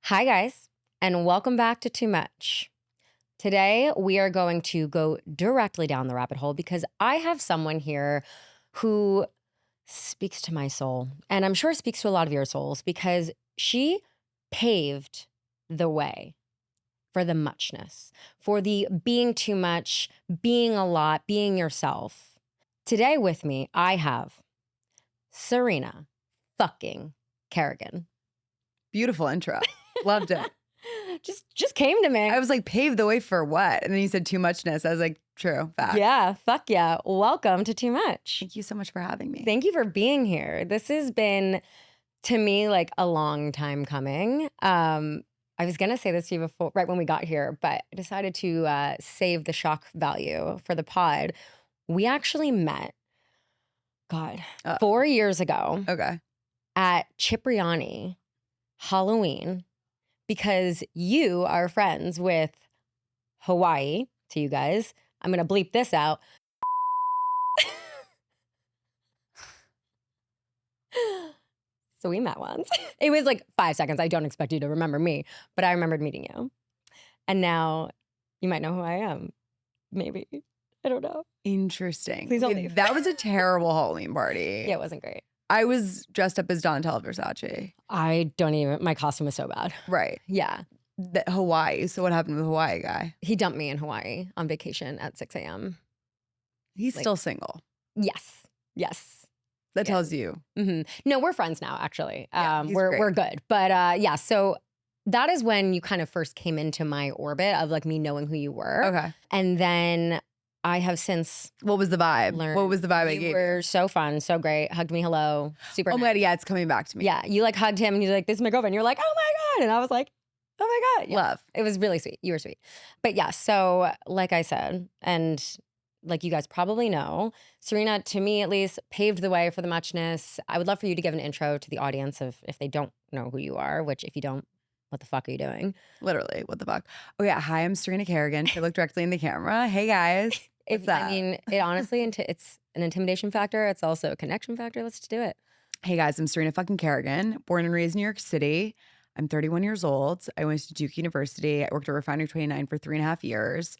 Hi, guys, and welcome back to Too Much. Today, we are going to go directly down the rabbit hole because I have someone here who speaks to my soul, and I'm sure speaks to a lot of your souls because she paved the way for the muchness, for the being too much, being a lot, being yourself. Today with me, I have Serena fucking Kerrigan. Beautiful intro. Loved it. Just came to me. I was like, pave the way for what? And then you said too muchness. I was like, true, fact. Yeah, fuck yeah. Welcome to Too Much. Thank you so much for having me. Thank you for being here. This has been, to me, like a long time coming. I was going to say this to you before, right when we got here, but I decided to save the shock value for the pod. We actually met, God, 4 years ago Okay. at Cipriani Halloween because you are friends with Hawaii, to you guys. I'm going to bleep this out. So we met once. It was like 5 seconds. I don't expect you to remember me, but I remembered meeting you. And now you might know who I am. Maybe. I don't know. Interesting. Please don't leave. That was a terrible Halloween party. Yeah, it wasn't great. I was dressed up as Donatella Versace. I don't even, my costume was so bad. Right. Yeah. Hawaii. So what happened with the Hawaii guy? He dumped me in Hawaii on vacation at 6 a.m. He's still single. Yes. Yes. That tells you. Mm-hmm. No, we're friends now, actually. Yeah, we're good. But yeah, so that is when you kind of first came into my orbit of like me knowing who you were. Okay. And then I have since What was the vibe? learned. What was the vibe I You gave? were so fun, so great. Hugged me, hello, super. Oh my nice. God, yeah, it's coming back to me. Yeah, you like hugged him and he's like, "This is my girlfriend." You're like, "Oh my God," and I was like, "Oh my God." Yeah. Love. It was really sweet. You were sweet. But yeah, so like I said, and like you guys probably know, Serena, to me at least, paved the way for the muchness. I would love for you to give an intro to the audience of if they don't know who you are, which if you don't, what the fuck are you doing? Literally, what the fuck? Oh yeah, hi, I'm Serena Kerrigan. I look directly in the camera. Hey guys. What's that? I mean, it honestly, it's an intimidation factor. It's also a connection factor. Let's just do it. Hey guys, I'm Serena fucking Kerrigan, born and raised in New York City. I'm 31 years old. I went to Duke University. I worked at Refinery 29 for 3.5 years.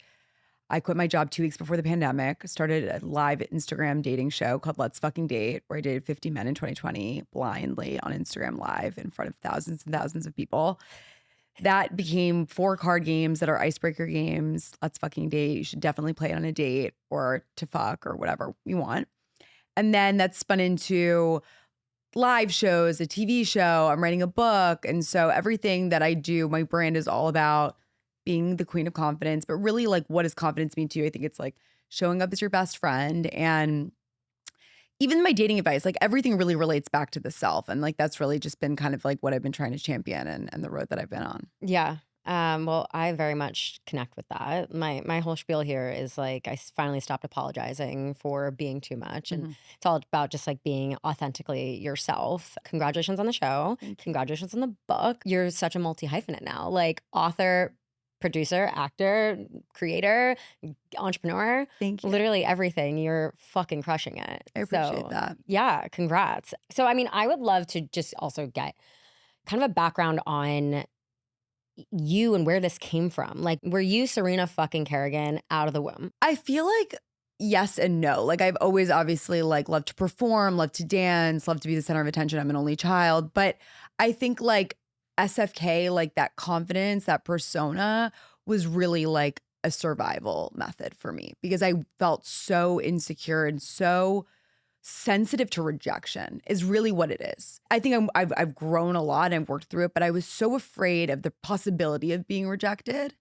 I quit my job 2 weeks before the pandemic, started a live Instagram dating show called Let's Fucking Date, where I dated 50 men in 2020 blindly on Instagram Live in front of thousands and thousands of people. That became 4 card games that are icebreaker games. Let's Fucking Date. You should definitely play it on a date or to fuck or whatever you want. And then that spun into live shows, a TV show. I'm writing a book. And so everything that I do, my brand is all about being the queen of confidence. But really, like, what does confidence mean to you? I think it's like showing up as your best friend. And even my dating advice, like everything really relates back to the self. And like, that's really just been kind of like what I've been trying to champion and the road that I've been on. Yeah. Well, I very much connect with that. My whole spiel here is like I finally stopped apologizing for being too much, and it's all about just like being authentically yourself. Congratulations on the show. Congratulations on the book. You're such a multi-hyphenate now, like author, producer, actor, creator, entrepreneur. Thank you. Literally everything. You're fucking crushing it. I appreciate that. Yeah, congrats. So, I mean, I would love to just also get kind of a background on you and where this came from. Like, were you Serena fucking Kerrigan out of the womb? I feel like yes and no. Like I've always obviously like loved to perform, loved to dance, loved to be the center of attention. I'm an only child. But I think like SFK, like that confidence, that persona was really like a survival method for me because I felt so insecure and so sensitive to rejection is really what it is. I think I've grown a lot and I've worked through it, but I was so afraid of the possibility of being rejected,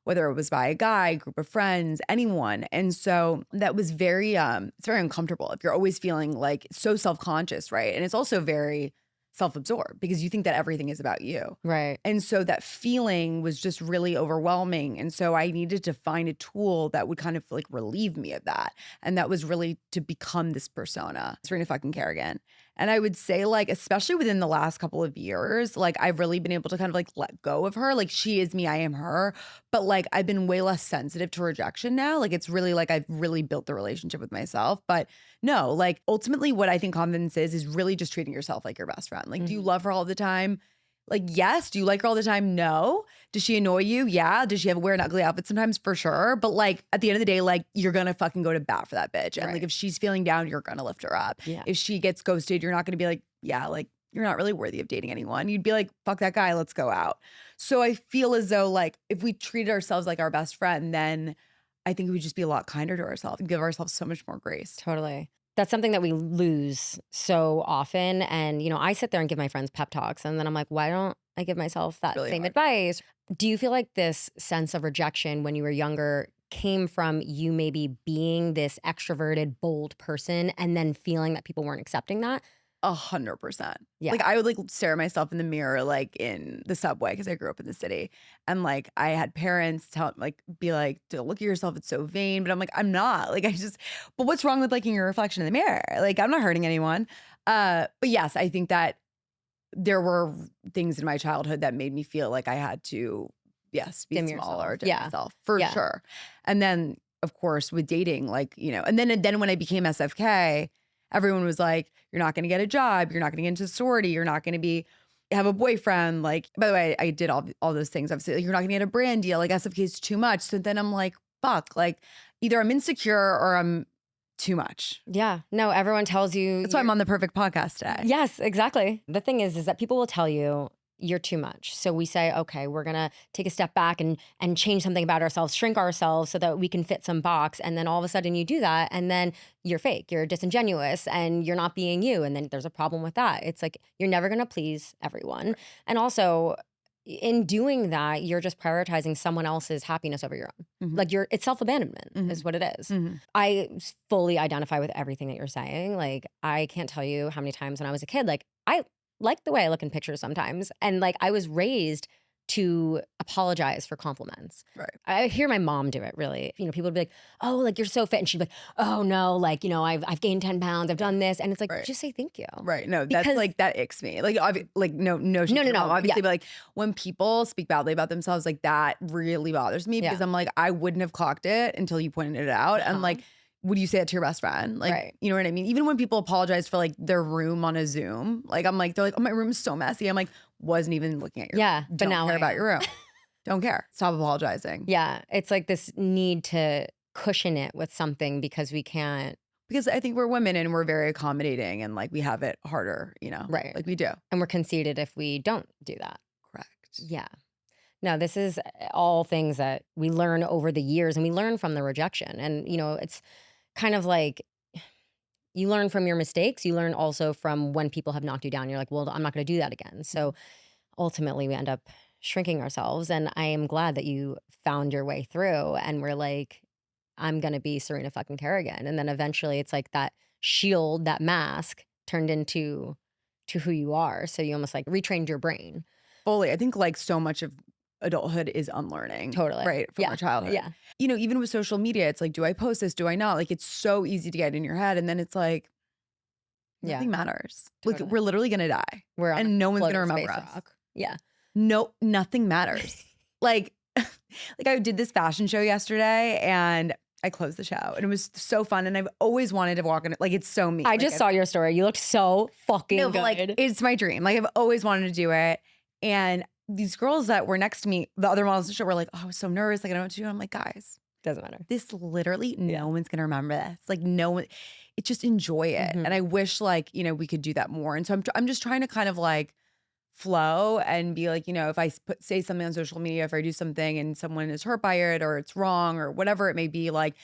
whether it was by a guy, group of friends, anyone. And so that was very, it's very uncomfortable if you're always feeling like so self-conscious, right? And it's also very self-absorbed because you think that everything is about you. Right. And so that feeling was just really overwhelming. And so I needed to find a tool that would kind of like relieve me of that. And that was really to become this persona, Serena fucking Kerrigan. And I would say like, especially within the last couple of years, like I've really been able to kind of like let go of her. Like she is me, I am her. But like I've been way less sensitive to rejection now. Like it's really like I've really built the relationship with myself. But no, like ultimately what I think confidence is really just treating yourself like your best friend. Like, do you love her all the time? Like, yes. Do you like her all the time? No. Does she annoy you? Yeah. Does she have wear an ugly outfit sometimes? For sure. But like at the end of the day, like you're gonna fucking go to bat for that bitch. And like Right. if she's feeling down, you're gonna lift her up. Yeah. If she gets ghosted, you're not gonna be like, yeah, like you're not really worthy of dating anyone. You'd be like, fuck that guy, let's go out. So I feel as though like if we treated ourselves like our best friend, then I think we would just be a lot kinder to ourselves and give ourselves so much more grace. Totally. That's something that we lose so often. And, I sit there and give my friends pep talks. And then I'm like, why don't I give myself that Really same hard. advice? Do you feel like this sense of rejection when you were younger came from you maybe being this extroverted, bold person and then feeling that people weren't accepting that? 100%. Yeah. Like I would like stare at myself in the mirror, like in the subway, because I grew up in the city. And like I had parents be like, don't look at yourself, it's so vain. But I'm like, I'm not. Like but what's wrong with liking your reflection in the mirror? Like I'm not hurting anyone. But yes, I think that there were things in my childhood that made me feel like I had to, yes, be Dim smaller, yourself. dim Yeah. myself for Yeah. sure. And then of course with dating, like, and then when I became SFK, everyone was like, you're not going to get a job. You're not going to get into sorority. You're not going to have a boyfriend. Like, by the way, I did all those things. Obviously, like, you're not going to get a brand deal. Like SFK is too much. So then I'm like, fuck, like either I'm insecure or I'm too much. Yeah. No, everyone tells you. That's why I'm on the perfect podcast today. Yes, exactly. The thing is that people will tell you you're too much. So we say, okay, we're going to take a step back and change something about ourselves, shrink ourselves so that we can fit some box. And then all of a sudden you do that and then you're fake, you're disingenuous and you're not being you. And then there's a problem with that. It's like, you're never going to please everyone. Right. And also in doing that, you're just prioritizing someone else's happiness over your own. Mhm. Like it's self-abandonment Mhm. is what it is. Mhm. I fully identify with everything that you're saying. Like I can't tell you how many times when I was a kid, like I like the way I look in pictures sometimes. And like I was raised to apologize for compliments. Right. I hear my mom do it really. People would be like, oh, like you're so fit. And she'd be like, oh no, like, I've gained 10 pounds. I've done this. And it's like, Right. just say thank you. Right. No, that's Because- like, that icks me. Like, no, shit to your No. mom, obviously, Yeah. but like when people speak badly about themselves, like that really bothers me because Yeah. I'm like, I wouldn't have clocked it until you pointed it out. And Uh-huh. like, would you say it to your best friend? Like, Right. you know what I mean? Even when people apologize for like their room on a Zoom, like I'm like, they're like, oh, my room is so messy. I'm like, wasn't even looking at your Yeah, but Don't now care I about am. your room. Don't care. Stop apologizing. Yeah. It's like this need to cushion it with something because we can't. Because I think we're women and we're very accommodating and like we have it harder, Right. Like we do. And we're conceited if we don't do that. Correct. Yeah. No, this is all things that we learn over the years and we learn from the rejection. And, it's kind of like you learn from your mistakes. You learn also from when people have knocked you down. You're like, well, I'm not going to do that again. So ultimately we end up shrinking ourselves. And I am glad that you found your way through and we're like, I'm going to be Serena fucking Kerrigan. And then eventually it's like that shield, that mask turned into who you are. So you almost like retrained your brain. Fully. I think like so much of adulthood is unlearning. Totally. Right. From Yeah. our childhood. Yeah. Even with social media, it's like, do I post this? Do I not? Like, it's so easy to get in your head. And then it's like, Yeah. nothing matters. Totally. Like, we're literally going to die. We're on And a no one's going to floating remember space us. rock. Yeah. No, nothing matters. like I did this fashion show yesterday and I closed the show and it was so fun. And I've always wanted to walk in it. Like, it's so me. I just saw your story. You looked so fucking No, good. but like, it's my dream. Like, I've always wanted to do it. And these girls that were next to me, the other models in the show, were like, oh, I was so nervous. Like, I don't know what to do. I'm like, guys, Doesn't matter. this literally, Yeah. no one's going to remember this. Like, no one, it just enjoy it. Mhm. And I wish like, we could do that more. And so I'm just trying to kind of like flow and be like, if I say something on social media, if I do something and someone is hurt by it or it's wrong or whatever it may be, like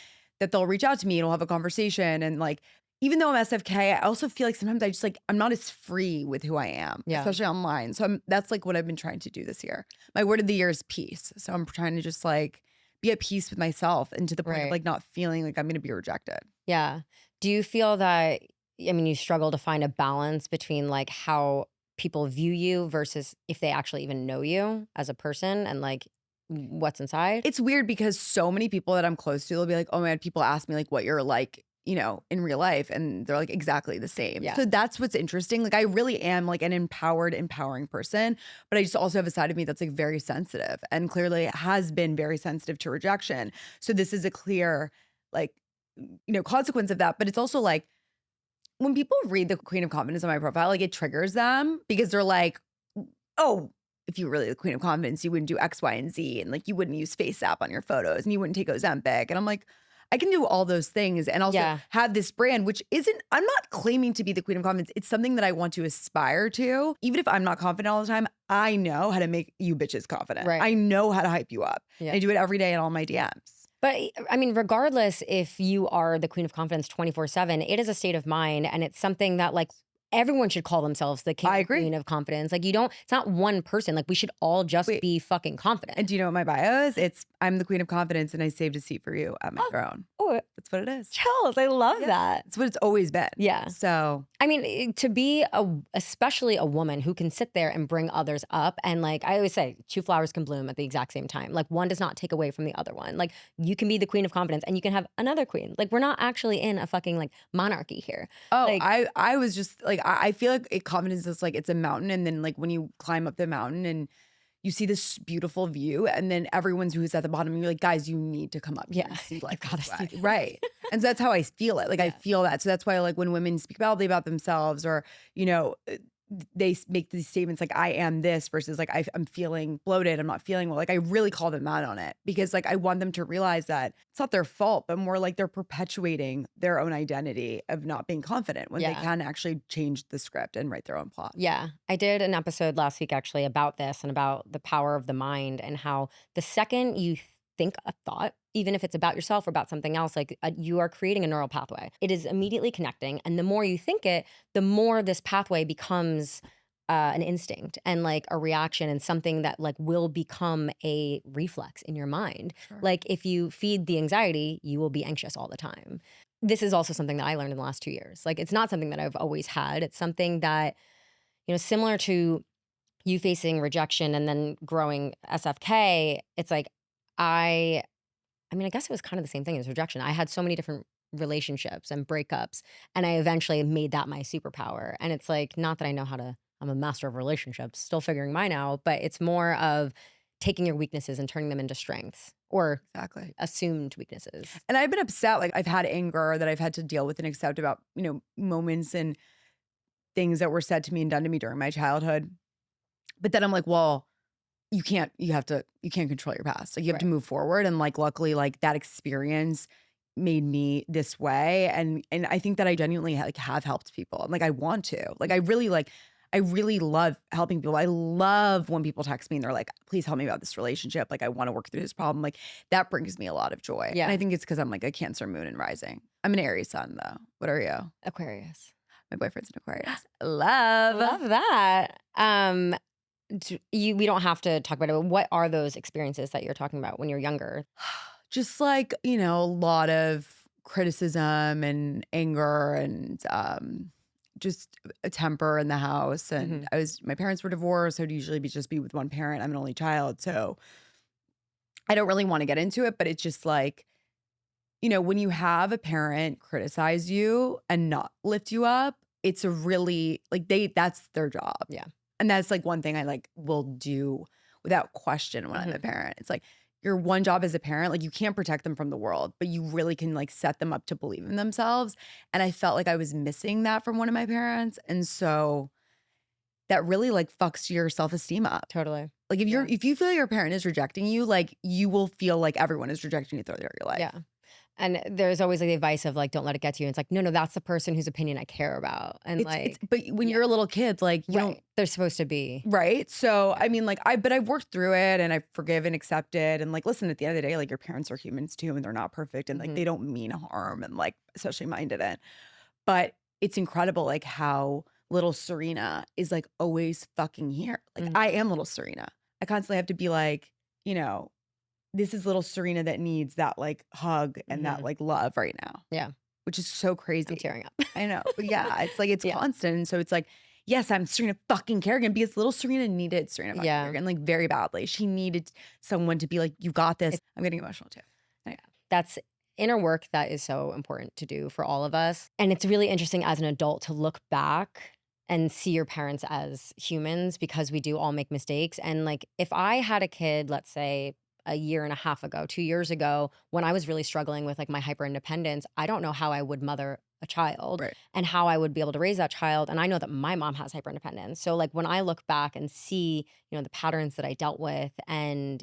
that they'll reach out to me and we'll have a conversation. And like, even though I'm SFK, I also feel like sometimes I just like, I'm not as free with who I am, Yeah. especially online. So that's like what I've been trying to do this year. My word of the year is peace. So I'm trying to just like be at peace with myself and to the point of Right. like not feeling like I'm going to be rejected. Yeah. Do you feel that, you struggle to find a balance between like how people view you versus if they actually even know you as a person and like what's inside? It's weird because so many people that I'm close to, they'll be like, oh man, people ask me like what you're like, in real life. And they're like exactly the same. Yeah. So that's what's interesting. Like I really am like an empowering person, but I just also have a side of me that's like very sensitive and clearly has been very sensitive to rejection. So this is a clear like, consequence of that. But it's also like when people read the Queen of Confidence on my profile, like it triggers them because they're like, oh, if you were really the queen of confidence, you wouldn't do X, Y, and Z. And like, you wouldn't use face app on your photos and you wouldn't take Ozempic. And I'm like, I can do all those things and also Yeah. have this brand, which isn't, I'm not claiming to be the queen of confidence. It's something that I want to aspire to. Even if I'm not confident all the time, I know how to make you bitches confident. Right. I know how to hype you up. Yeah. And I do it every day in all my DMs. But I mean, regardless if you are the queen of confidence 24/7, it is a state of mind and it's something that like everyone should call themselves the king I or agree. queen of confidence. Like it's not one person. Like we should all just Wait. be fucking confident. And do you know what my bio is? It's I'm the queen of confidence and I saved a seat for you at my throne. Oh, That's what it is. Chels, I love that. It's what it's always been. Yeah. So I mean, to be especially a woman who can sit there and bring others up. And like I always say, two flowers can bloom at the exact same time. Like one does not take away from the other one. Like you can be the queen of confidence and you can have another queen. Like we're not actually in a fucking like monarchy here. oh, Like- I was just like I feel like confidence is like it's a mountain, and then like when you climb up the mountain and you see this beautiful view, and then everyone's who's at the bottom, you're like, guys, you need to come up here Yeah, and see you life gotta this see way. this. Right. And so that's how I feel it. Like I Yeah. feel that. So that's why like when women speak badly about themselves or, you know, they make these statements like I am this versus like I'm feeling bloated, I'm not feeling well. Like I really call them out on it because like I want them to realize that it's not their fault, but more like they're perpetuating their own identity of not being confident when they Yeah. can actually change the script and write their own plot. Yeah, I did an episode last week actually about this and about the power of the mind and how the second you think a thought, even if it's about yourself or about something else, like you are creating a neural pathway. It is immediately connecting. And the more you think it, the more this pathway becomes an instinct and like a reaction and something that like will become a reflex in your mind. Sure. Like if you feed the anxiety, you will be anxious all the time. This is also something that I learned in the last 2 years. Like it's not something that I've always had. It's something that, you know, similar to you facing rejection and then growing SFK, it's like I mean, I guess it was kind of the same thing as rejection. I had so many different relationships and breakups, and I eventually made that my superpower. And it's like, not that I know how to, I'm a master of relationships, still figuring mine out, but it's more of taking your weaknesses and turning them into strengths or Exactly. assumed weaknesses. And I've been upset. Like I've had anger that I've had to deal with and accept about, you know, moments and things that were said to me and done to me during my childhood. But then I'm like, well, you can't control your past. Like you have Right. to move forward. And like, luckily, like that experience made me this way. And I think that I genuinely like have helped people. And like, I want to, like, I really love helping people. I love when people text me and they're like, please help me about this relationship. Like, I want to work through this problem. Like that brings me a lot of joy. Yeah. And I think it's because I'm like a Cancer moon and rising. I'm an Aries sun though. What are you? Aquarius. My boyfriend's an Aquarius. Love. Love that. We don't have to talk about it, but what are those experiences that you're talking about when you're younger? Just like, you know, a lot of criticism and anger and just a temper in the house. And my parents were divorced, so I'd usually just be with one parent. I'm an only child, so I don't really want to get into it, but it's just like, you know, when you have a parent criticize you and not lift you up, it's a really like that's their job. Yeah. And that's like one thing I like will do without question when I'm a parent. It's like your one job as a parent, like you can't protect them from the world, but you really can like set them up to believe in themselves. And I felt like I was missing that from one of my parents. And so that really like fucks your self-esteem up. Totally. Like if you feel your parent is rejecting you, like you will feel like everyone is rejecting you throughout your life. Yeah. And there's always like the advice of like, don't let it get to you. And it's like, no, that's the person whose opinion I care about. And But when you're a little kid, like you don't, they're supposed to be. right? So, I mean, like but I've worked through it and I've forgiven and accepted. And like, listen, at the end of the day, like your parents are humans too, and they're not perfect. And like, they don't mean harm. And like, especially mine didn't. But it's incredible, like how little Serena is like always fucking here. Like I am little Serena. I constantly have to be like, you know, this is little Serena that needs that like hug and that like love right now. Yeah. Which is so crazy. I'm tearing up. I know. But yeah, it's like, it's constant. And so it's like, yes, I'm Serena fucking Kerrigan because little Serena needed Serena fucking Kerrigan like very badly. She needed someone to be like, you got this. I'm getting emotional too. Anyway. That's inner work that is so important to do for all of us. And it's really interesting as an adult to look back and see your parents as humans because we do all make mistakes. And like, if I had a kid, let's say, a year and a half ago, 2 years ago, when I was really struggling with like my hyper independence, I don't know how I would mother a child Right. and how I would be able to raise that child. And I know that my mom has hyperindependence. So like when I look back and see, the patterns that I dealt with and,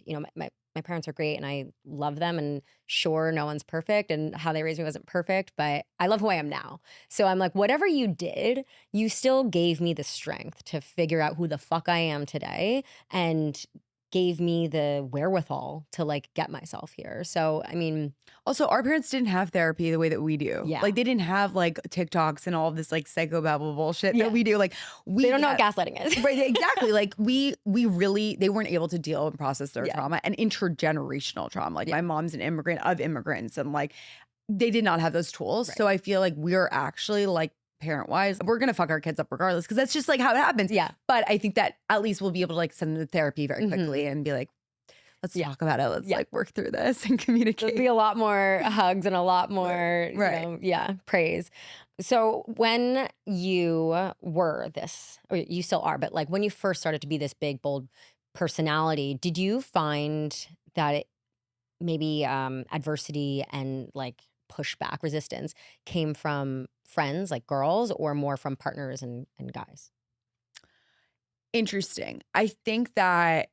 my parents are great and I love them and sure no one's perfect and how they raised me wasn't perfect, but I love who I am now. So I'm like, whatever you did, you still gave me the strength to figure out who the fuck I am today and gave me the wherewithal to like get myself here. So, I mean, Also, our parents didn't have therapy the way that we do. Yeah. Like they didn't have like TikToks and all of this like psychobabble bullshit Yeah. that we do. Like they don't know what had- gaslighting is. Right, exactly. Like we really they weren't able to deal and process their Yeah. trauma and intergenerational trauma. Like Yeah. my mom's an immigrant of immigrants and like they did not have those tools. Right. So I feel like we're actually like parent wise, we're gonna fuck our kids up regardless because that's just like how it happens. Yeah. But I think that at least we'll be able to like send them to therapy very Mhm. quickly and be like, let's Yeah. talk about it. Let's Yeah. like work through this and There'd communicate. be a lot more hugs and a lot more, Right. praise. So when you were this, or you still are, but like when you first started to be this big, bold personality, did you find that it maybe adversity and like pushback resistance came from friends, like girls, or more from partners and guys? Interesting. I think that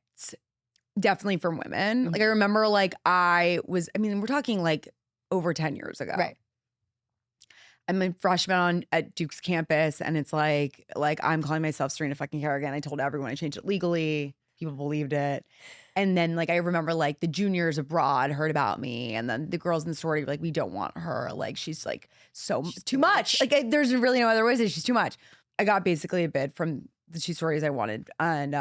definitely from women. Mhm. Like I remember like we're talking like over 10 years ago. Right. I'm a freshman at Duke's campus and it's like I'm calling myself Serena fucking Kerrigan. I told everyone I changed it legally. People believed it. And then like I remember like the juniors abroad heard about me and then the girls in the sorority were like, we don't want her. Like she's like She's too much. Like there's really no other way to say she's too much. I got basically a bid from the two sororities I wanted and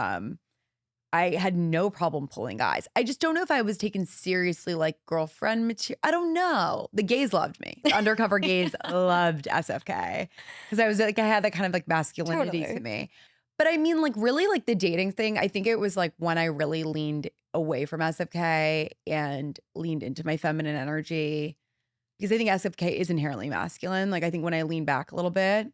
I had no problem pulling guys. I just don't know if I was taken seriously like girlfriend material. I don't know. The gays loved me. The undercover gays loved SFK because I had that kind of like masculinity Totally. to me. But I mean, like really like the dating thing, I think it was like when I really leaned away from SFK and leaned into my feminine energy because I think SFK is inherently masculine. Like I think when I leaned back a little bit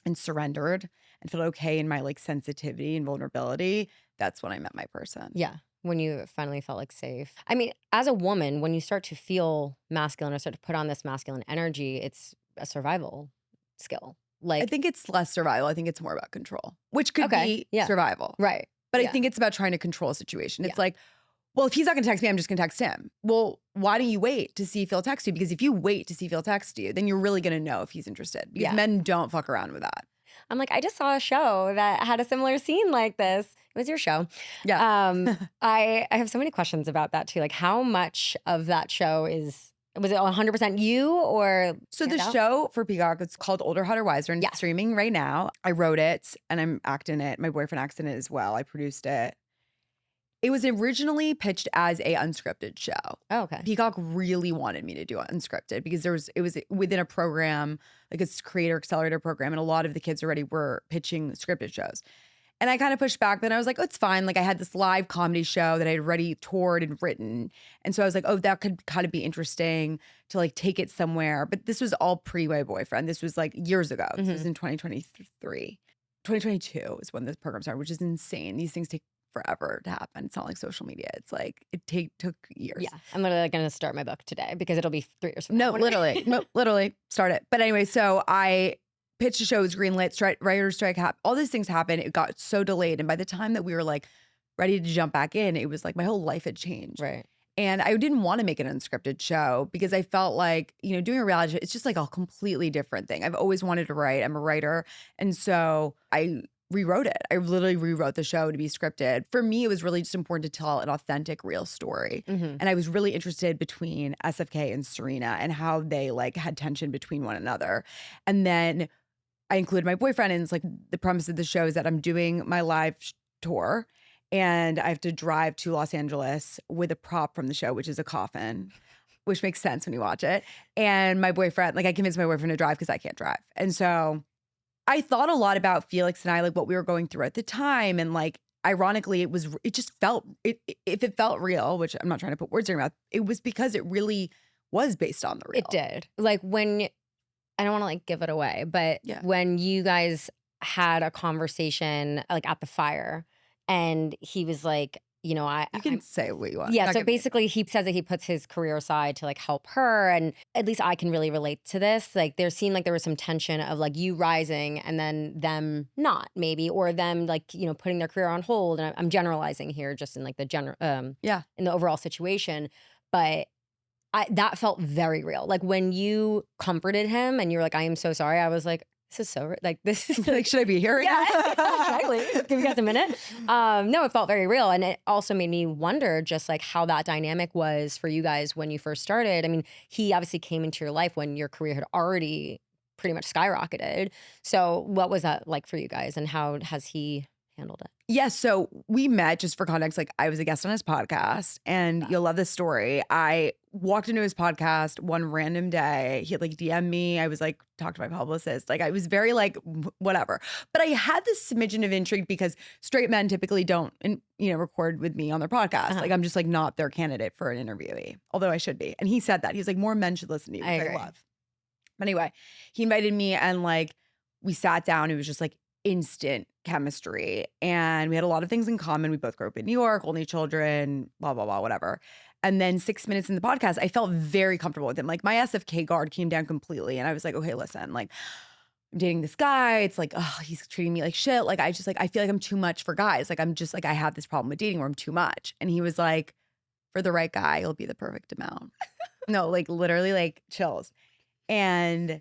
and surrendered and felt okay in my like sensitivity and vulnerability, that's when I met my person. Yeah. When you finally felt like safe. I mean, as a woman, when you start to feel masculine or start to put on this masculine energy, it's a survival skill. I Like, think it's less survival. I think it's more about control, which could Okay, be yeah. survival. right. But I Yeah. think it's about trying to control a situation. It's Yeah. like, well, if he's not going to text me, I'm just going to text him. Well, why don't you wait to see if he'll text you? Because if you wait to see if he'll text you, then you're really going to know if he's interested. Because Yeah. men don't fuck around with that. I'm like, I just saw a show that had a similar scene like this. It was your show. Yeah. I have so many questions about that too. Like, how much of that show was it 100% you or So the handout? show for Peacock, it's called Older, Hotter, Wiser, and Yes. it's streaming right now. I wrote it and I'm acting it. My boyfriend acts in it as well. I produced it. It was originally pitched as a unscripted show. Oh, okay. Peacock really wanted me to do it unscripted because it was within a program, like a creator accelerator program, and a lot of the kids already were pitching scripted shows. And I kind of pushed back. Then I was like, oh, it's fine. Like I had this live comedy show that I had already toured and written. And so I was like, oh, that could kind of be interesting to like take it somewhere. But this was all pre my boyfriend. This was like years ago. This was in 2023. 2022 is when this program started, which is insane. These things take forever to happen. It's not like social media. It's like took years. Yeah. I'm literally going to start my book today because it'll be 3 years from No, now. literally start it. But anyway, so I pitched a show, it was greenlit, writer's strike happened. All these things happened. It got so delayed. And by the time that we were like ready to jump back in, it was like my whole life had changed. Right. And I didn't want to make an unscripted show because I felt like, doing a reality show, it's just like a completely different thing. I've always wanted to write. I'm a writer. And so I rewrote it. I literally rewrote the show to be scripted. For me, it was really just important to tell an authentic, real story. And I was really interested between SFK and Serena and how they like had tension between one another. And then I included my boyfriend, and it's like the premise of the show is that I'm doing my live tour and I have to drive to Los Angeles with a prop from the show, which is a coffin, which makes sense when you watch it. And my boyfriend, like I convinced my boyfriend to drive because I can't drive. And so I thought a lot about Felix and I, like what we were going through at the time. And like, ironically, it just felt, if it felt real, which I'm not trying to put words in your mouth, it was because it really was based on the real. It did. Like when, I don't want to like give it away, but Yeah. when you guys had a conversation like at the fire and he was like, you know, You can say what you want. yeah, Not so gonna be- basically he says that he puts his career aside to like help her. And at least I can really relate to this. Like there seemed like there was some tension of like you rising and then them not maybe, or them like, you know, putting their career on hold. And I'm generalizing here just in like the Yeah. in the overall situation. But that felt very real. Like when you comforted him and you were like, I am so sorry. I was like, this is so like this is Like, should I be here? yeah, exactly. Give you guys a minute. No, it felt very real. And it also made me wonder just like how that dynamic was for you guys when you first started. I mean, he obviously came into your life when your career had already pretty much skyrocketed. So what was that like for you guys and how has he handled it? Yeah, so we met, just for context, like I was a guest on his podcast, and you'll love this story. I walked into his podcast one random day. He had like DM'd me. I was like, talked to my publicist. Like I was very like, whatever. But I had this smidgen of intrigue because straight men typically don't, record with me on their podcast. Like I'm just like not their candidate for an interviewee, although I should be. And he said that. He was like, more men should listen to you, which I love. But anyway, he invited me and like we sat down. It was just like instant chemistry. And we had a lot of things in common. We both grew up in New York, only children, blah, blah, blah, whatever. And then 6 minutes in the podcast, I felt very comfortable with him. Like my SFK guard came down completely. And I was like, okay, listen, like I'm dating this guy. It's like, oh, he's treating me like shit. Like I feel like I'm too much for guys. Like I'm just like, I have this problem with dating where I'm too much. And he was like, for the right guy, he'll be the perfect amount. No, like literally like chills. And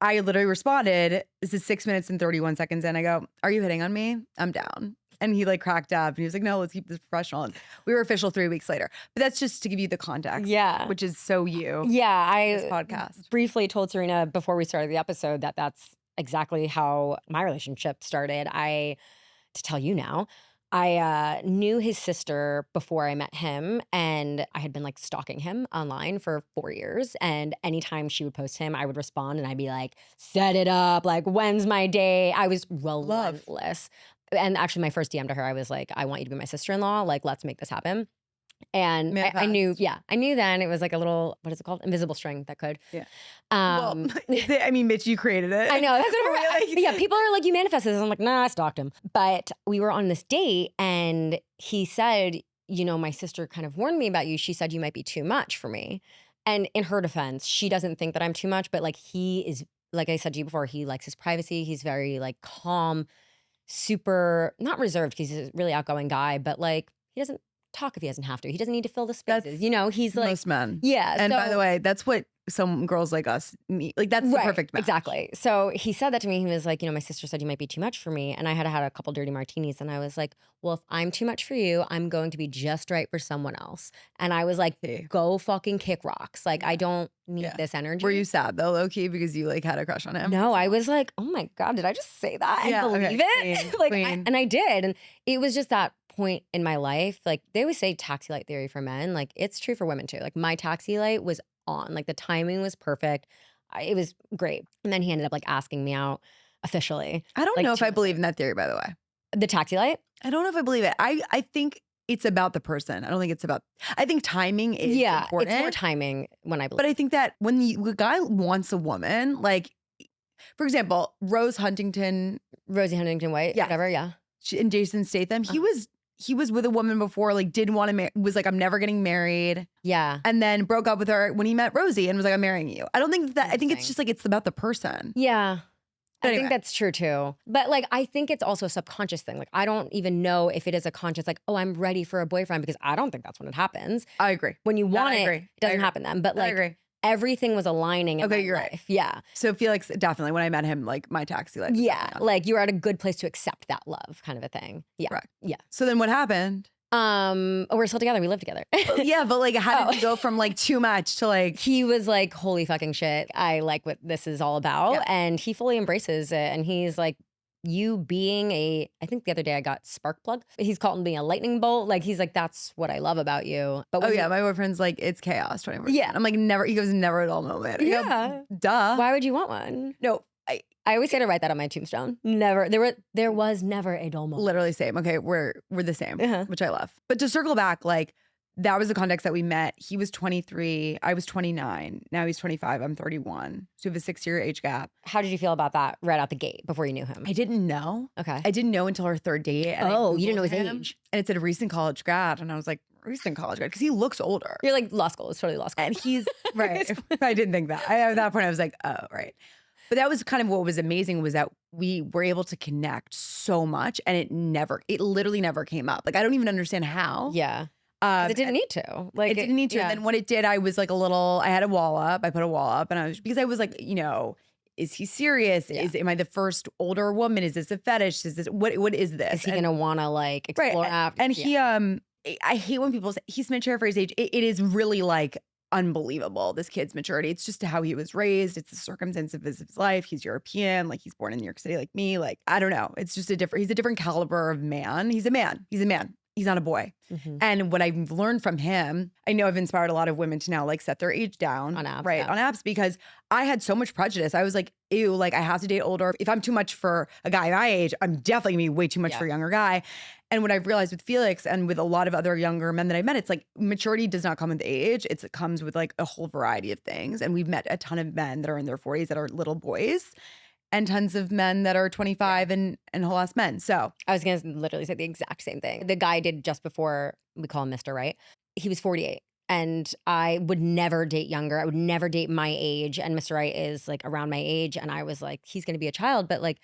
I literally responded, this is 6 minutes and 31 seconds in. I go, are you hitting on me? I'm down. And he like cracked up and he was like, no, let's keep this professional. And we were official 3 weeks later. But that's just to give you the context. Yeah. Which is so you. Yeah. This podcast. Briefly told Serena before we started the episode that that's exactly how my relationship started. To tell you now, I knew his sister before I met him, and I had been like stalking him online for 4 years. And anytime she would post him, I would respond and I'd be like, set it up. Like, when's my day? I was relentless. And actually, my first DM to her, I was like, I want you to be my sister-in-law. Like, let's make this happen. And I knew then it was like a little, what is it called? Invisible string that could. Yeah. I mean, Mitch, you created it. I know. That's what yeah, people are like, you manifested this. I'm like, nah, I stalked him. But we were on this date and he said, you know, my sister kind of warned me about you. She said you might be too much for me. And in her defense, she doesn't think that I'm too much, but like he is, like I said to you before, he likes his privacy. He's very like calm, super, not reserved because he's a really outgoing guy, but like he doesn't talk if he doesn't have to. He doesn't need to fill the spaces. He's like most men. Yeah. And by the way, that's what some girls like us need. Like that's the perfect match. Exactly. So he said that to me. He was like, my sister said you might be too much for me. And I had had a couple dirty martinis and I was like, well, if I'm too much for you, I'm going to be just right for someone else. And I was like, go fucking kick rocks. Like I don't need this energy. Were you sad though, low key, because you like had a crush on him? No, I was like, oh my God, did I just say that? I believe it. And I did. And it was just that point in my life. Like they always say taxi light theory for men. Like it's true for women too. Like my taxi light was on. Like the timing was perfect. It was great. And then he ended up like asking me out officially. I don't know if I believe in that theory, by the way. The taxi light? I don't know if I believe it. I think it's about the person. I don't think it's about, I think timing is important. It's more timing when I believe. But I think that when the guy wants a woman, like, for example, Rosie Huntington White, whatever, yeah. And Jason Statham, he was with a woman before, like didn't want to was like, I'm never getting married. Yeah. And then broke up with her when he met Rosie and was like, I'm marrying you. I don't think that, I think it's just like, it's about the person. Yeah. But I think that's true too. But like, I think it's also a subconscious thing. Like, I don't even know if it is a conscious, like, oh, I'm ready for a boyfriend, because I don't think that's when it happens. I agree. When you want it doesn't happen then. But like, everything was aligning in my you're life. right. Yeah. So Felix, definitely when I met him, like my taxi light. Yeah. Like you were at a good place to accept that love kind of a thing. Yeah. Correct. Yeah. So then what happened? We're still together. We live together. Yeah. But like, how did you go from like too much to like? He was like, holy fucking shit. I like what this is all about. Yeah. And he fully embraces it. And he's like, you being I think the other day I got spark plug. He's called me a lightning bolt. Like he's like, that's what I love about you. But my boyfriend's like, it's chaos 24/7. Yeah. I'm like, never, he goes, never a dull moment. I go, duh. Why would you want one? No. I always say to write that on my tombstone. Never, there was never a dull moment. Literally same. Okay, we're the same, which I love. But to circle back, like that was the context that we met. He was 23. I was 29. Now he's 25. I'm 31. So we have a 6-year age gap. How did you feel about that right out the gate before you knew him? I didn't know. Okay. I didn't know until our third date. And Oh, you didn't know his him, age. And it said a recent college grad. And I was like, recent college grad? Because he looks older. You're like law school. It's totally law school. And he's, right. I didn't think that. At that point, I was like, oh, right. But that was kind of what was amazing was that we were able to connect so much and it literally never came up. Like, I don't even understand how. Yeah. It didn't need to. Like it didn't need to. Yeah. And then when it did, I was like I had a wall up. I put a wall up and because I was like, is he serious? Yeah. Am I the first older woman? Is this a fetish? Is this, what is this? Is he gonna wanna like explore right. after? And he, I hate when people say he's mature for his age. It is really like unbelievable, this kid's maturity. It's just how he was raised. It's the circumstance of his life. He's European, like he's born in New York City like me. Like, I don't know. It's just he's a different caliber of man. He's a man. He's a man. He's not a boy. Mhm. And what I've learned from him, I know I've inspired a lot of women to now like set their age down On apps, right? yeah. On apps, because I had so much prejudice. I was like, ew, like I have to date older. If I'm too much for a guy my age, I'm definitely gonna be way too much Yeah. for a younger guy. And what I've realized with Felix and with a lot of other younger men that I've met, it's like maturity does not come with age. It comes with like a whole variety of things. And we've met a ton of men that are in their 40s that are little boys and tons of men that are 25 and whole ass men. So I was gonna literally say the exact same thing. The guy did just before, we call him Mr. Right. He was 48. And I would never date younger. I would never date my age. And Mr. Right is like around my age. And I was like, he's gonna be a child, but like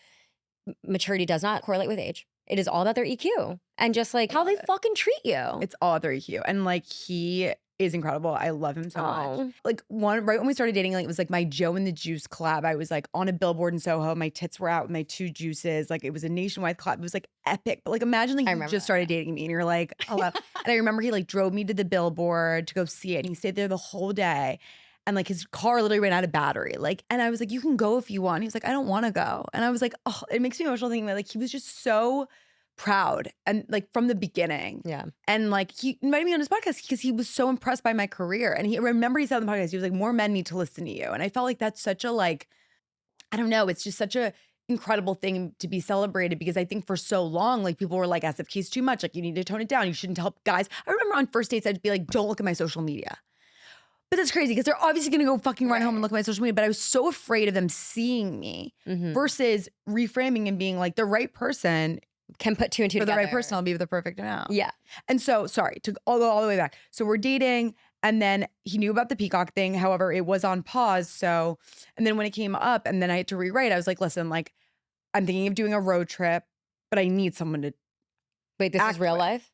maturity does not correlate with age. It is all about their EQ and just like how they fucking treat you. it's all their EQ. And like he is incredible. I love him so much. Oh. Like right when we started dating, like it was like my Joe and the Juice collab. I was like on a billboard in Soho. My tits were out with my 2 juices. Like it was a nationwide collab. It was like epic. But like imagine like I you remember just that, started dating me and you're like, hello. And I remember he like drove me to the billboard to go see it. And he stayed there the whole day. And like his car literally ran out of battery. Like, and I was like, you can go if you want. He was like, I don't want to go. And I was like, oh, it makes me emotional thinking that like he was just so proud and like from the beginning. Yeah. And like he invited me on his podcast because he was so impressed by my career. And he said on the podcast, he was like, more men need to listen to you. And I felt like that's such a like, I don't know, it's just such a incredible thing to be celebrated because I think for so long, like people were like, SFK's too much. Like you need to tone it down. You shouldn't help guys. I remember on first dates, I'd be like, don't look at my social media. But that's crazy because they're obviously going to go fucking run home and look at my social media. But I was so afraid of them seeing me versus reframing and being like the right person Can put 2 and 2 for together. the right person, I'll be the perfect amount. Yeah. And so, sorry, to go all the way back. So we're dating and then he knew about the Peacock thing. However, it was on pause. So, and then when it came up and then I had to rewrite, I was like, listen, like I'm thinking of doing a road trip, but I need someone to Wait, this is act real with. life?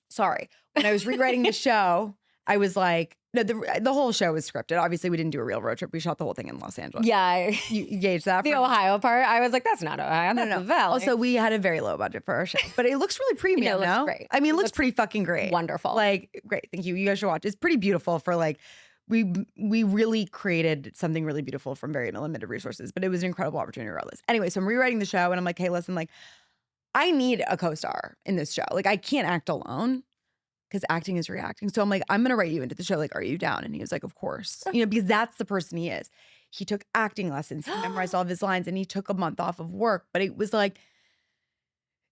Sorry. When I was rewriting the show, I was like, no, the whole show was scripted. Obviously, we didn't do a real road trip. We shot the whole thing in Los Angeles. Yeah. You gauged that? The from- Ohio part, I was like, that's not Ohio. That's the Valley. Also, we had a very low budget for our show, but it looks really premium. No, it looks no? great. I mean, it It looks looks pretty fucking great. wonderful. Like, great. Thank you. You guys should watch. It's pretty beautiful for like, we really created something really beautiful from very limited resources, but it was an incredible opportunity regardless. Anyway, so I'm rewriting the show and I'm like, hey, listen, like, I need a co-star in this show. Like, I can't act alone because acting is reacting. So I'm like, I'm going to write you into the show. Like, are you down? And he was like, of course. Because that's the person he is. He took acting lessons. He memorized all of his lines and he took a month off of work. But it was like,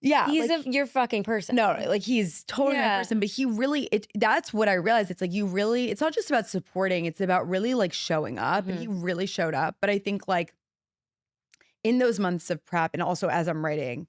yeah. He's like, your fucking person. no, like he's totally my person. But he really, that's what I realized. It's like it's not just about supporting. It's about really like showing up. And he really showed up. But I think like in those months of prep and also as I'm writing,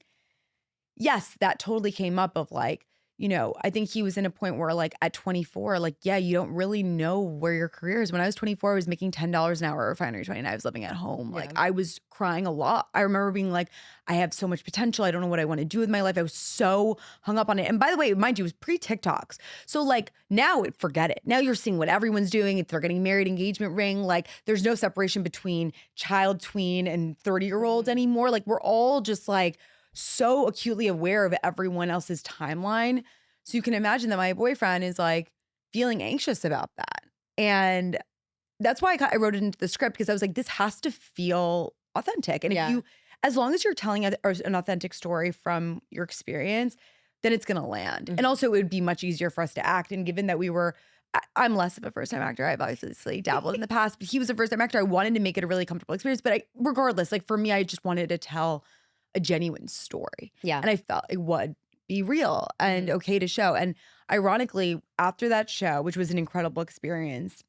yes, that totally came up of like, I think he was in a point where like at 24, like, yeah, you don't really know where your career is. When I was 24, I was making $10 an hour at Refinery 29. I was living at home. Yeah. Like I was crying a lot. I remember being like, I have so much potential. I don't know what I want to do with my life. I was so hung up on it. And by the way, mind you, it was pre-TikToks. So like now forget it. Now you're seeing what everyone's doing. If they're getting married, engagement ring, like there's no separation between child, tween, and 30-year-olds anymore. Like we're all just like, so acutely aware of everyone else's timeline. So you can imagine that my boyfriend is like feeling anxious about that. And that's why I wrote it into the script because I was like, this has to feel authentic. And if as long as you're telling an authentic story from your experience, then it's going to land. And also it would be much easier for us to act. And given that I'm less of a first-time actor. I've obviously dabbled in the past, but he was a first-time actor. I wanted to make it a really comfortable experience. But regardless, like for me, I just wanted to tell a genuine story. Yeah. And I felt it would be real and okay to show. And ironically, after that show, which was an incredible experience,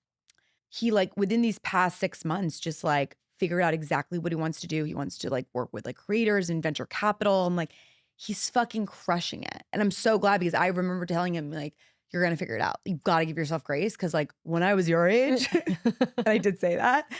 he like within these past 6 months just like figured out exactly what he wants to do. He wants to like work with like creators and venture capital and like he's fucking crushing it. And I'm so glad because I remember telling him like, you're gonna figure it out. You've got to give yourself grace. Cause like when I was your age, and I did say that,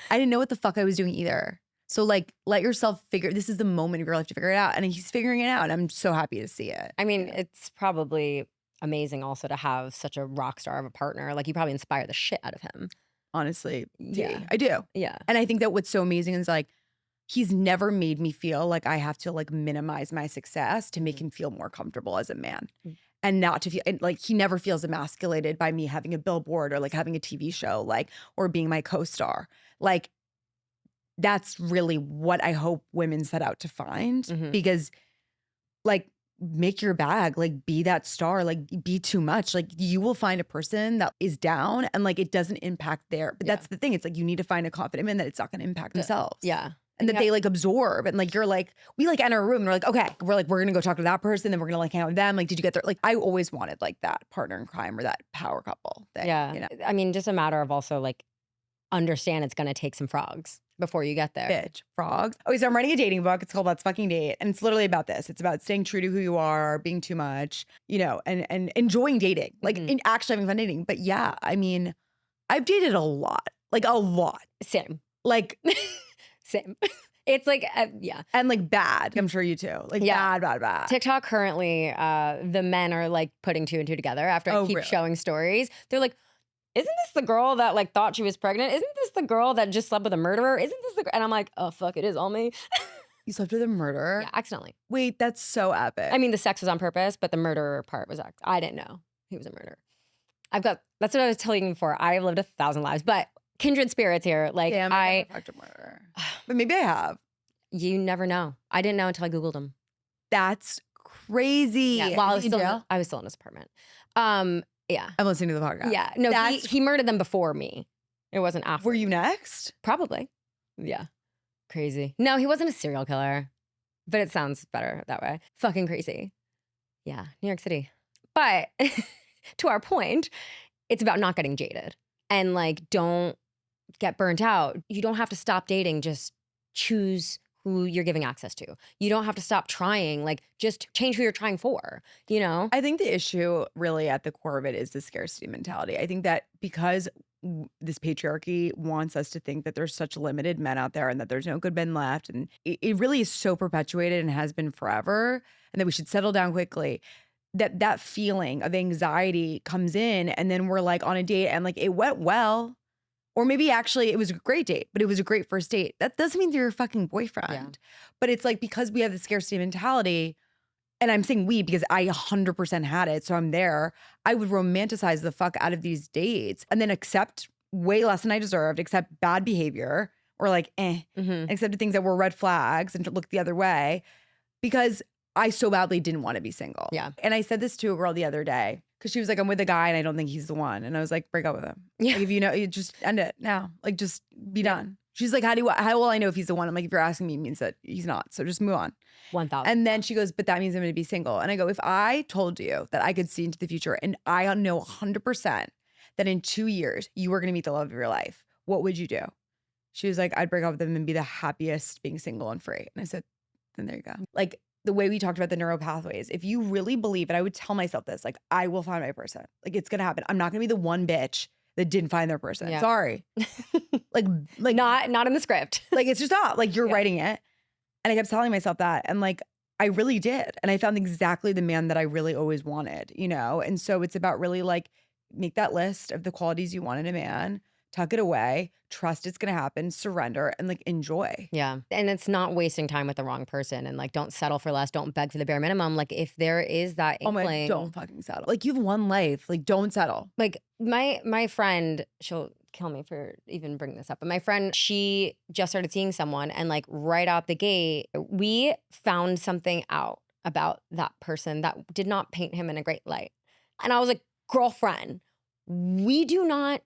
I didn't know what the fuck I was doing either. So like let yourself figure, this is the moment of your life to figure it out. And he's figuring it out. And I'm so happy to see it. I mean, it's probably amazing also to have such a rock star of a partner. Like you probably inspire the shit out of him. Honestly, Yeah. I do. Yeah. And I think that what's so amazing is like, he's never made me feel like I have to like minimize my success to make him feel more comfortable as a man. And not to feel and like he never feels emasculated by me having a billboard or like having a TV show, like, or being my co-star. Like, that's really what I hope women set out to find because like make your bag, like be that star, like be too much. Like you will find a person that is down and like it doesn't impact their, but that's the thing. It's like you need to find a confident man that it's not going to impact themselves. Yeah. And that they like absorb and like you're like, we like enter a room and we're like, okay, we're going to go talk to that person. Then we're going to like hang out with them. Like, did you get there? Like I always wanted like that partner in crime or that power couple thing. Yeah. You know? I mean, just a matter of also like understand it's going to take some frogs before you get there. Bitch, frogs. Okay, so I'm writing a dating book. It's called Let's Fucking Date. And it's literally about this. It's about staying true to who you are, being too much, you know, and enjoying dating, like in actually having fun dating. But yeah, I mean, I've dated a lot, like a lot. Same. Like, same. It's like, yeah. And like bad. I'm sure you too. Like bad. TikTok currently, the men are like putting 2 and 2 together after I keep showing stories. They're like, isn't this the girl that like thought she was pregnant? Isn't this the girl that just slept with a murderer? Isn't this the, and I'm like, oh fuck, it is all me. You slept with a murderer? Yeah, accidentally. Wait, that's so epic. I mean, the sex was on purpose, but the murderer part was, I didn't know he was a murderer. That's what I was telling you before. I've lived 1,000 lives, but kindred spirits here. Like damn, I never fucked a murderer. But maybe I have. You never know. I didn't know until I Googled him. That's crazy. Yeah, well, I was still in his apartment. Yeah. I'm listening to the podcast. Yeah. No, he murdered them before me. It wasn't after. Were you next? Probably. Yeah. Crazy. No, he wasn't a serial killer, but it sounds better that way. Fucking crazy. Yeah. New York City. But to our point, it's about not getting jaded and like, don't get burnt out. You don't have to stop dating. Just choose who you're giving access to. You don't have to stop trying, like just change who you're trying for, you know? I think the issue really at the core of it is the scarcity mentality. I think that because this patriarchy wants us to think that there's such limited men out there and that there's no good men left. And it really is so perpetuated and has been forever, and that we should settle down quickly. That feeling of anxiety comes in, and then we're like on a date and like it went well. Or maybe actually it was a great date, but it was a great first date. That doesn't mean you're your fucking boyfriend. Yeah. But it's like because we have the scarcity mentality, and I'm saying we because I 100% had it, so I'm there, I would romanticize the fuck out of these dates and then accept way less than I deserved, accept bad behavior or like accepted things that were red flags and to look the other way because I so badly didn't want to be single. Yeah. And I said this to a girl the other day. Because she was like, I'm with a guy and I don't think he's the one. And I was like, break up with him. Yeah. Like, if you know, you just end it now. Like, just be done. She's like, how will I know if he's the one? I'm like, if you're asking me, it means that he's not. So just move on. 1,000. And then she goes, but that means I'm going to be single. And I go, if I told you that I could see into the future and I know 100% that in 2 years you were going to meet the love of your life, what would you do? She was like, I'd break up with him and be the happiest being single and free. And I said, then there you go. Like, the way we talked about the neural pathways, if you really believe, and I would tell myself this, like, I will find my person. Like, it's going to happen. I'm not going to be the one bitch that didn't find their person. Yeah. Sorry. like not in the script. Like, it's just not. Like, you're writing it. And I kept telling myself that. And like, I really did. And I found exactly the man that I really always wanted, you know? And so it's about really like, make that list of the qualities you want in a man, tuck it away, trust it's going to happen, surrender, and like enjoy. Yeah. And it's not wasting time with the wrong person. And like, don't settle for less. Don't beg for the bare minimum. Like if there is that inkling. Don't fucking settle. Like you have one life. Like don't settle. Like my friend, she'll kill me for even bringing this up. But my friend, she just started seeing someone and like right out the gate, we found something out about that person that did not paint him in a great light. And I was like, girlfriend, we're not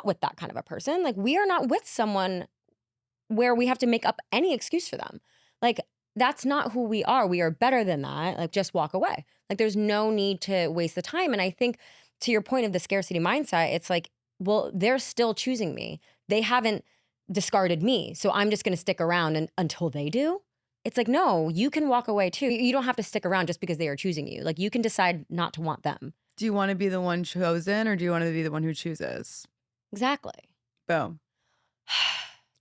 with that kind of a person. Like we are not with someone where we have to make up any excuse for them. Like that's not who we are. We are better than that. Like, just walk away. Like, there's no need to waste the time. And I think to your point of the scarcity mindset, it's like, well, they're still choosing me. They haven't discarded me. So I'm just going to stick around until they do. It's like, no, you can walk away too. You don't have to stick around just because they are choosing you. Like, you can decide not to want them. Do you want to be the one chosen or do you want to be the one who chooses? Exactly. Boom.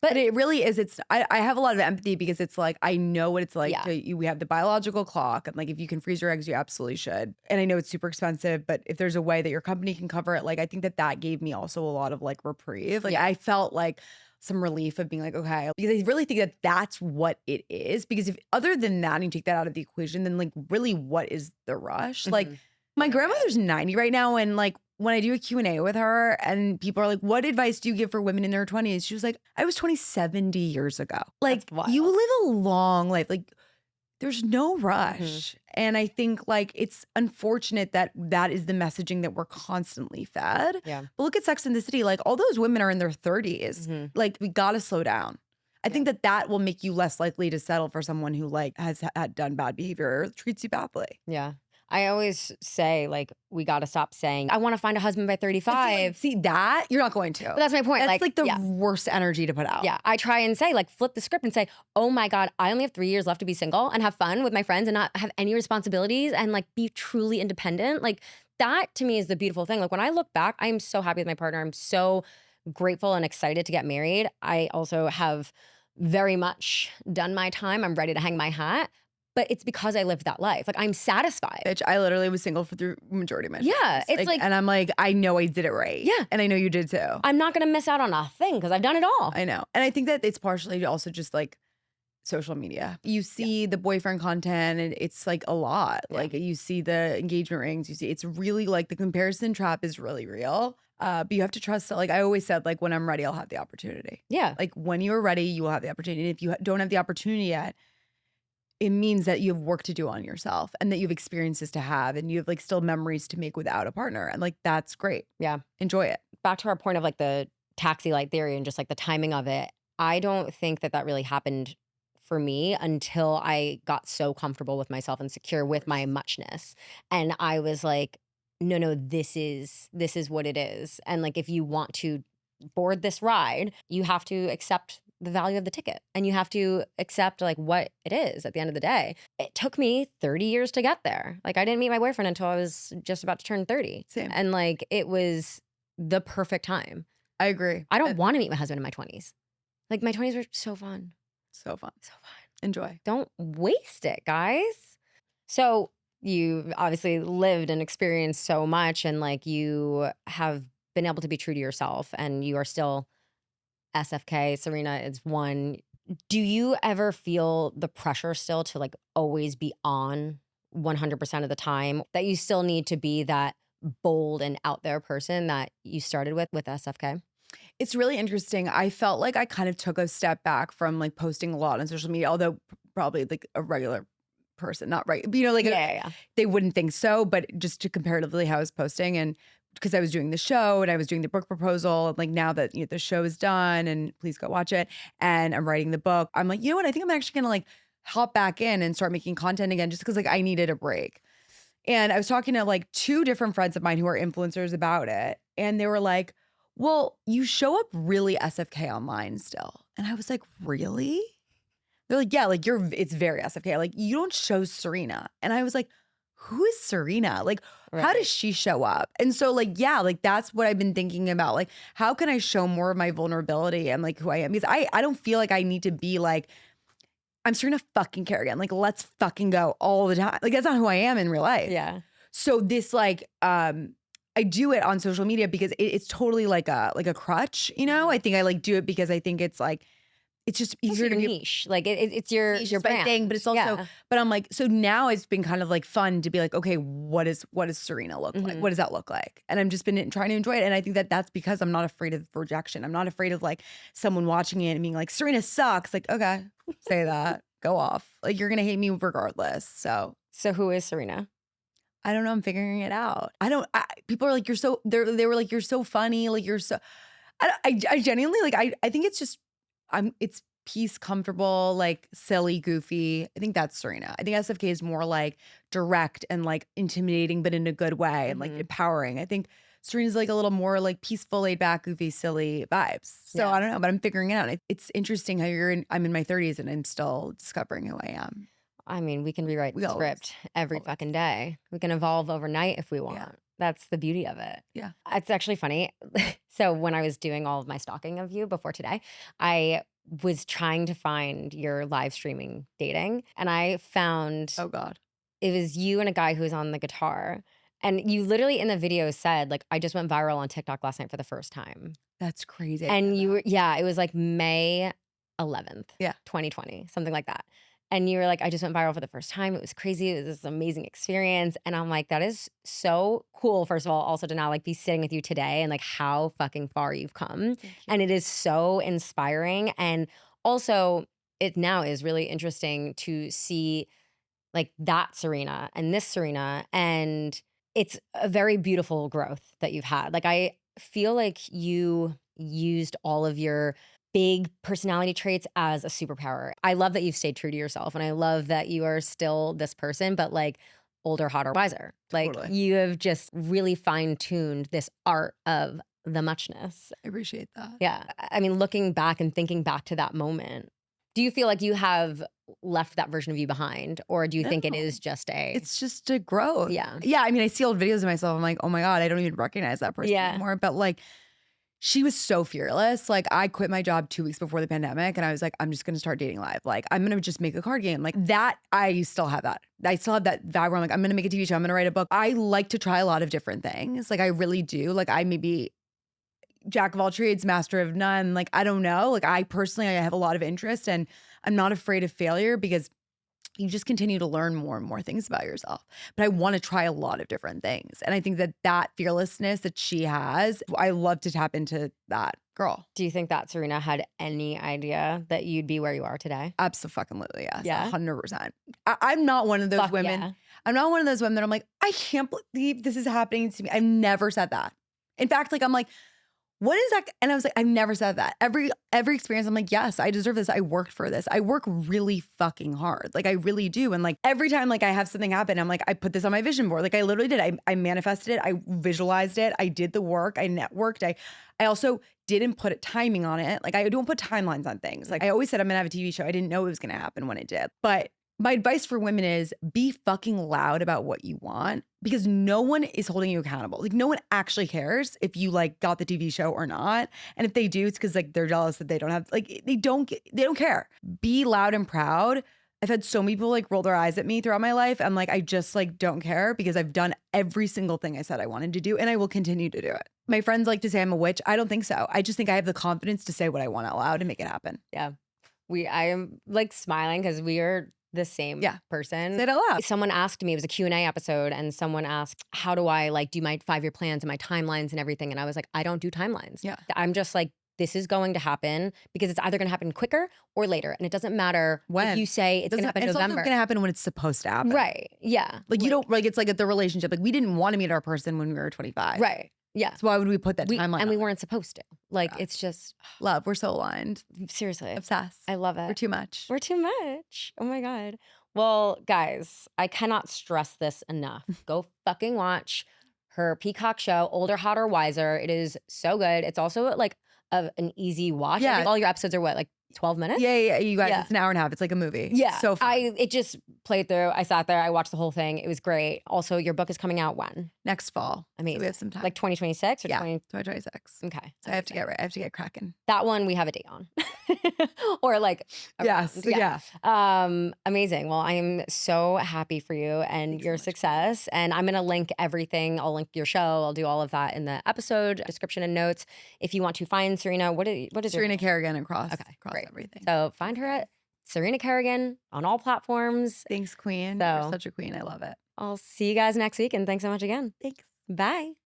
But it really is. I have a lot of empathy because it's like, I know what it's like. Yeah. We have the biological clock. And like, if you can freeze your eggs, you absolutely should. And I know it's super expensive, but if there's a way that your company can cover it, like, I think that gave me also a lot of like reprieve. Like, Yeah. I felt like some relief of being like, okay, because I really think that that's what it is. Because if other than that, and you take that out of the equation, then like, really, what is the rush? Like, my grandmother's 90 right now. And like, when I do a Q&A with her and people are like, what advice do you give for women in their 20s? She was like, I was 20 70 years ago. Like, you live a long life. Like, there's no rush. And I think like it's unfortunate that that is the messaging that we're constantly fed. Yeah. But look at Sex and the City. Like, all those women are in their 30s. Like, we got to slow down. I think that will make you less likely to settle for someone who like has had done bad behavior or treats you badly. Yeah. I always say, like, we got to stop saying, I want to find a husband by 35. See that? You're not going to. But that's my point. That's like the yeah. worst energy to put out. Yeah. I try and say, like, flip the script and say, oh my God, I only have 3 years left to be single and have fun with my friends and not have any responsibilities and like be truly independent. Like, that to me is the beautiful thing. Like, when I look back, I am so happy with my partner. I'm so grateful and excited to get married. I also have very much done my time. I'm ready to hang my hat. But it's because I lived that life. Like, I'm satisfied. Bitch, I literally was single for the majority of my Yeah, life. it's like, and I'm like, I know I did it right. Yeah. And I know you did too. I'm not going to miss out on a thing because I've done it all. I know. And I think that it's partially also just like social media. You see the boyfriend content and it's like a lot. Yeah. Like, you see the engagement rings, you see, it's really like the comparison trap is really real. But you have to trust that. Like, I always said, like, when I'm ready, I'll have the opportunity. Yeah. Like, when you're ready, you will have the opportunity. And if you don't have the opportunity yet, it means that you have work to do on yourself and that you have experiences to have and you have like still memories to make without a partner. And like, that's great. Yeah. Enjoy it. Back to our point of like the taxi light theory and just like the timing of it. I don't think that really happened for me until I got so comfortable with myself and secure with my muchness. And I was like, no, this is what it is. And like, if you want to board this ride, you have to accept the value of the ticket and you have to accept like what it is at the end of the day. It took me 30 years to get there. Like, I didn't meet my boyfriend until I was just about to turn 30. Same. And like, it was the perfect time. I agree. I don't want to meet my husband in my 20s. Like, my 20s were so fun. So fun. So fun. Enjoy. Don't waste it, guys. So you obviously lived and experienced so much and like you have been able to be true to yourself and you are still SFK. Serena is one. Do you ever feel the pressure still to like always be on 100% of the time, that you still need to be that bold and out there person that you started with SFK? It's really interesting. I felt like I kind of took a step back from like posting a lot on social media, although probably like a regular person, not right, but you know, like they wouldn't think so, but just to comparatively how I was posting and because I was doing the show and I was doing the book proposal. And like, now that, you know, the show is done and please go watch it and I'm writing the book, I'm like, you know what? I think I'm actually going to like hop back in and start making content again just because like I needed a break. And I was talking to like 2 different friends of mine who are influencers about it. And they were like, well, you show up really SFK online still. And I was like, really? They're like, yeah, like it's very SFK. Like, you don't show Serena. And I was like, who is Serena? Like, how does she show up? And so like, yeah, like that's what I've been thinking about. Like, how can I show more of my vulnerability and like who I am? Because I don't feel like I need to be like, I'm Serena fucking Kerrigan. Like, let's fucking go all the time. Like, that's not who I am in real life. Yeah. So this like, I do it on social media because it's totally like a crutch, you know? I think I like do it because I think it's like, it's just easier to be niche. Like it's your brand thing, but it's also, but I'm like, so now it's been kind of like fun to be like, okay, what does Serena look like? What does that look like? And I'm just been trying to enjoy it. And I think that that's because I'm not afraid of rejection. I'm not afraid of like someone watching it and being like, Serena sucks. Like, okay, say that, go off. Like, you're going to hate me regardless. So who is Serena? I don't know. I'm figuring it out. People are like, they were like, you're so funny. Like, you're so, I genuinely like, I think it's just, it's peace, comfortable, like silly, goofy. I think that's Serena. I think SFK is more like direct and like intimidating, but in a good way and like empowering. I think Serena's like a little more like peaceful, laid back, goofy, silly vibes. So Yeah. I don't know, but I'm figuring it out. It's interesting how I'm in my 30s and I'm still discovering who I am. I mean, we can rewrite We the always, script every always. fucking day. We can evolve overnight if we want. Yeah. That's the beauty of it. Yeah. It's actually funny. So when I was doing all of my stalking of you before today, I was trying to find your live streaming dating, and I found Oh God. it was you and a guy who was on the guitar. And you literally in the video said, like, I just went viral on TikTok last night for the first time. That's crazy. And you were, yeah, it was like May 11th, Yeah. 2020, something like that. And you were like, I just went viral for the first time. It was crazy. It was this amazing experience. And I'm like, that is so cool. First of all, also to now like be sitting with you today and like how fucking far you've come. And it is so inspiring. And also it now is really interesting to see like that Serena and this Serena. And it's a very beautiful growth that you've had. Like I feel like you used all of your big personality traits as a superpower. I love that you've stayed true to yourself, and I love that you are still this person, but like older, hotter, wiser. Like Totally. you have just really fine-tuned this art of the muchness. I appreciate that. Yeah. I mean, looking back and thinking back to that moment, do you feel like you have left that version of you behind, or do you think it No. is just a It's just a growth. Yeah. Yeah. I mean, I see old videos of myself. I'm like, oh my God, I don't even recognize that person Yeah. anymore. But like, she was so fearless. Like, I quit my job 2 weeks before the pandemic and I was like, I'm just going to start dating live. Like, I'm going to just make a card game. Like, that, I still have that. I still have that vibe where I'm like, I'm going to make a TV show. I'm going to write a book. I like to try a lot of different things. Like, I really do. Like, I may be jack of all trades, master of none. Like, I don't know. Like, I personally, I have a lot of interest and I'm not afraid of failure because you just continue to learn more and more things about yourself. But I want to try a lot of different things. And I think that that fearlessness that she has, I love to tap into that girl. Do you think that Serena had any idea that you'd be where you are today? Absolutely, yes. Yeah? 100%. I'm not one of those Fuck women. yeah. I'm not one of those women that I'm like, I can't believe this is happening to me. I've never said that. In fact, like, I'm like, what is that? And I was like, I've never said that. Every experience, I'm like, yes, I deserve this. I worked for this. I work really fucking hard. Like, I really do. And like, every time like I have something happen, I'm like, I put this on my vision board. Like, I literally did. I manifested it. I visualized it. I did the work. I networked. I also didn't put a timing on it. Like, I don't put timelines on things. Like, I always said I'm gonna have a TV show. I didn't know it was gonna happen when it did. But my advice for women is be fucking loud about what you want because no one is holding you accountable. Like, no one actually cares if you like got the TV show or not. And if they do, it's because like they're jealous that they don't have, like, they don't care. Be loud and proud. I've had so many people like roll their eyes at me throughout my life. I'm like, I just like don't care because I've done every single thing I said I wanted to do and I will continue to do it. My friends like to say I'm a witch. I don't think so. I just think I have the confidence to say what I want out loud and make it happen. Yeah. I am like smiling because we are the same person. Say it out loud. Someone asked me, it was a Q&A episode, and someone asked, how do I like do my 5-year plans and my timelines and everything? And I was like, I don't do timelines. Yeah. I'm just like, this is going to happen because it's either going to happen quicker or later. And it doesn't matter when if you say it's going to happen in It's November. also going to happen when it's supposed to happen. Right. Yeah. Like, you don't, like, it's like the relationship. Like, we didn't want to meet our person when we were 25. Right. Yeah. So why would we put that timeline And we on it? weren't supposed to. Like, it's just Love. We're so aligned. seriously. Obsessed. I love it. We're too much. We're too much. Oh my God. Well, guys, I cannot stress this enough. Go fucking watch her Peacock show, Older, Hotter, Wiser. It is so good. It's also like an easy watch. Yeah. I think all your episodes are what, like 12 minutes? Yeah. You guys, Yeah. it's an hour and a half. It's like a movie. Yeah. So fun. It just played through. I sat there. I watched the whole thing. It was great. Also, your book is coming out when? Next fall. Amazing. So we have some time. Like 2026 or yeah, 20? 2026. Okay. So I have to get right. I have to get cracking. That one we have a date on. Or like Yes. around. Yeah. Amazing. Well, I am so happy for you and Thanks so your much. success. And I'm gonna link everything. I'll link your show. I'll do all of that in the episode description and notes. If you want to find Serena, what is Serena Kerrigan across great. everything. So find her at Serena Kerrigan on all platforms. Thanks, Queen. So- You're such a queen. I love it. I'll see you guys next week, and thanks so much again. Thanks. Bye.